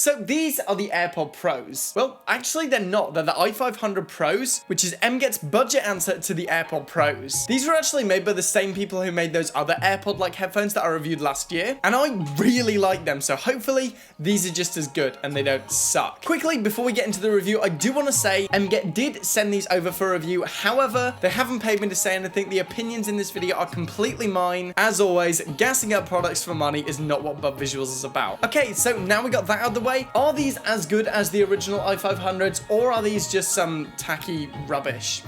So these are the AirPod Pros. Well, actually they're not. They're the i500 Pros, which is MGet's budget answer to the AirPod Pros. These were actually made by the same people who made those other AirPod-like headphones that I reviewed last year, and I really like them, so hopefully these are just as good and they don't suck. Quickly, before we get into the review, I do want to say MGet did send these over for review. However, they haven't paid me to say anything. The opinions in this video are completely mine. As always, gassing up products for money is not what BubVisuals is about. Okay, so now we got that out of the way. Are these as good as the original i500s, or are these just some tacky rubbish?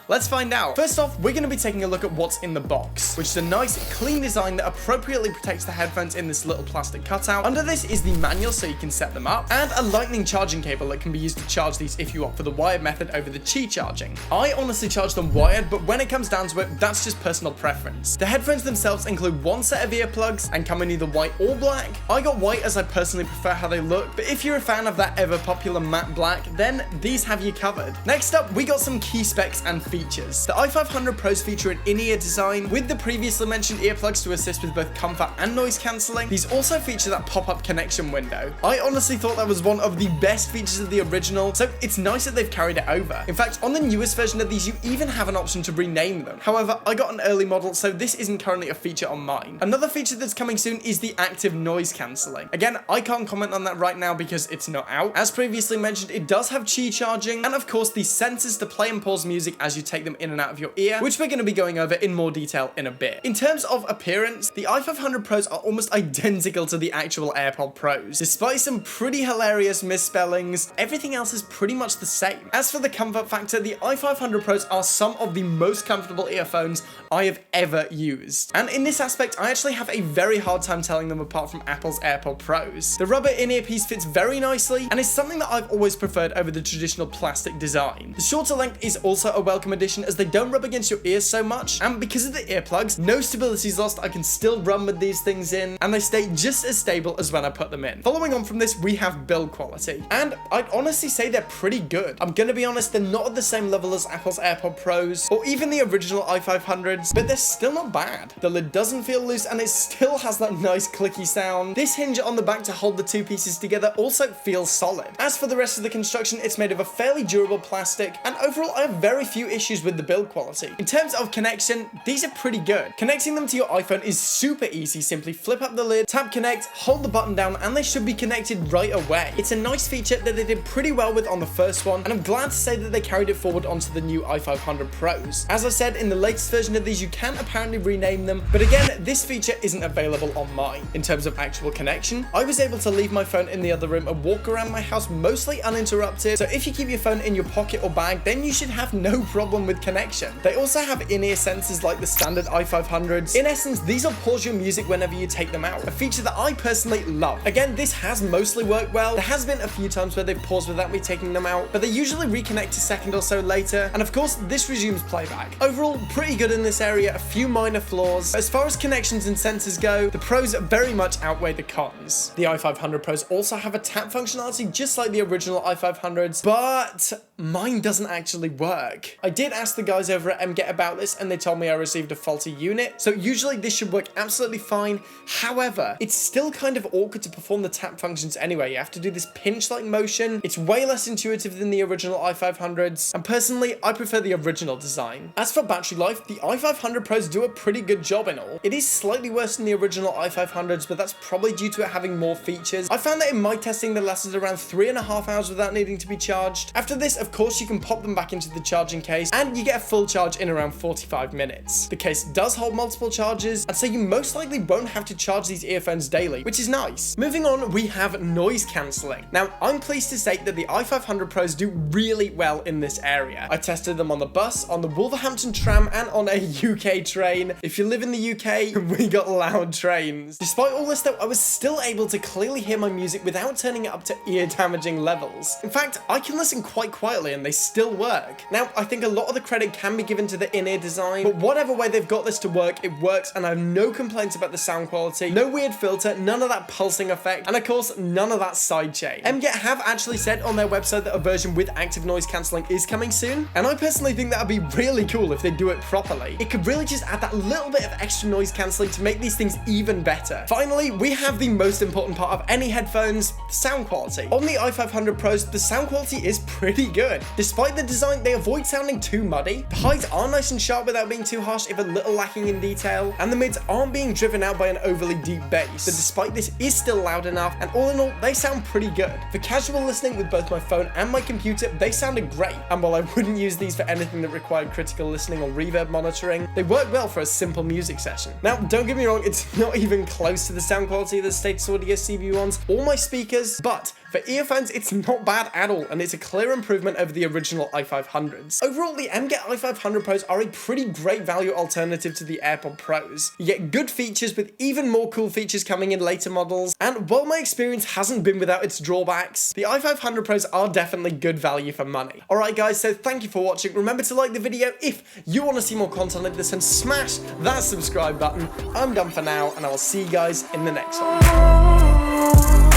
Let's find out. First off, we're going to be taking a look at what's in the box, which is a nice, clean design that appropriately protects the headphones in this little plastic cutout. Under this is the manual so you can set them up, and a lightning charging cable that can be used to charge these if you opt for the wired method over the Qi charging. I honestly charge them wired, but when it comes down to it, that's just personal preference. The headphones themselves include one set of earplugs and come in either white or black. I got white as I personally prefer how they look, but if you're a fan of that ever popular matte black, then these have you covered. Next up, we got some key specs and features. The i500 Pros feature an in-ear design with the previously mentioned earplugs to assist with both comfort and noise cancelling. These also feature that pop-up connection window. I honestly thought that was one of the best features of the original, so it's nice that they've carried it over. In fact, on the newest version of these, you even have an option to rename them. However, I got an early model, so this isn't currently a feature on mine. Another feature that's coming soon is the active noise cancelling. Again, I can't comment on that right now because it's not out. As previously mentioned, it does have Qi charging, and of course, the sensors to play and pause music as you take them in and out of your ear, which we're going to be going over in more detail in a bit. In terms of appearance, the i500 Pros are almost identical to the actual AirPod Pros. Despite some pretty hilarious misspellings, everything else is pretty much the same. As for the comfort factor, the i500 Pros are some of the most comfortable earphones I have ever used. And in this aspect, I actually have a very hard time telling them apart from Apple's AirPod Pros. The rubber in-ear piece fits very nicely and is something that I've always preferred over the traditional plastic design. The shorter length is also a welcome addition as they don't rub against your ears so much, and because of the earplugs, no stability is lost. I can still run with these things in, and they stay just as stable as when I put them in. Following on from this, we have build quality, and I'd honestly say they're pretty good. I'm gonna be honest, they're not at the same level as Apple's AirPod Pros, or even the original i500s, but they're still not bad. The lid doesn't feel loose, and it still has that nice clicky sound. This hinge on the back to hold the two pieces together also feels solid. As for the rest of the construction, it's made of a fairly durable plastic, and overall, I have very few issues with the build quality. In terms of connection, these are pretty good. Connecting them to your iPhone is super easy. Simply flip up the lid, tap connect, hold the button down, and they should be connected right away. It's a nice feature that they did pretty well with on the first one, and I'm glad to say that they carried it forward onto the new i500 Pros. As I said, in the latest version of these, you can apparently rename them, but again, this feature isn't available on mine. In terms of actual connection, I was able to leave my phone in the other room and walk around my house mostly uninterrupted, so if you keep your phone in your pocket or bag, then you should have no problem with connection. They also have in-ear sensors like the standard i500s. In essence, these will pause your music whenever you take them out, a feature that I personally love. Again, this has mostly worked well. There has been a few times where they've paused without me taking them out, but they usually reconnect a second or so later, and of course, this resumes playback. Overall, pretty good in this area, a few minor flaws. As far as connections and sensors go, the pros very much outweigh the cons. The i500 Pros also have a tap functionality just like the original i500s, but mine doesn't actually work. I did ask the guys over at MGet about this, and they told me I received a faulty unit, so usually this should work absolutely fine. However, it's still kind of awkward to perform the tap functions anyway. You have to do this pinch-like motion. It's way less intuitive than the original i500s, and personally, I prefer the original design. As for battery life, the i500 Pros do a pretty good job in all. It is slightly worse than the original i500s, but that's probably due to it having more features. I found that in my testing, they lasted around 3.5 hours without needing to be charged. After this, of course, you can pop them back into the charging case, and you get a full charge in around 45 minutes. The case does hold multiple charges, and so you most likely won't have to charge these earphones daily, which is nice. Moving on, we have noise cancelling. Now, I'm pleased to state that the i500 Pros do really well in this area. I tested them on the bus, on the Wolverhampton tram, and on a UK train. If you live in the UK, we got loud trains. Despite all this though, I was still able to clearly hear my music without turning it up to ear-damaging levels. In fact, I can listen quite quietly and they still work. Now, I think a lot lot of the credit can be given to the in-ear design, but whatever way they've got this to work, it works, and I have no complaints about the sound quality, no weird filter, none of that pulsing effect, and of course, none of that sidechain. MGet have actually said on their website that a version with active noise cancelling is coming soon, and I personally think that would be really cool if they do it properly. It could really just add that little bit of extra noise cancelling to make these things even better. Finally, we have the most important part of any headphones, the sound quality. On the i500 Pros, the sound quality is pretty good. Despite the design, they avoid sounding too muddy. The highs are nice and sharp without being too harsh, if a little lacking in detail, and the mids aren't being driven out by an overly deep bass. But despite this, is still loud enough, and all in all, they sound pretty good. For casual listening with both my phone and my computer, they sounded great, and while I wouldn't use these for anything that required critical listening or reverb monitoring, they work well for a simple music session. Now, don't get me wrong, it's not even close to the sound quality of the Status Audio CV1s or my speakers, but for earphones, it's not bad at all, and it's a clear improvement over the original i500s. Overall, the MGet i500 Pros are a pretty great value alternative to the AirPod Pros. You get good features with even more cool features coming in later models, and while my experience hasn't been without its drawbacks, the i500 Pros are definitely good value for money. Alright guys, so thank you for watching. Remember to like the video if you want to see more content like this, and smash that subscribe button. I'm done for now, and I will see you guys in the next one.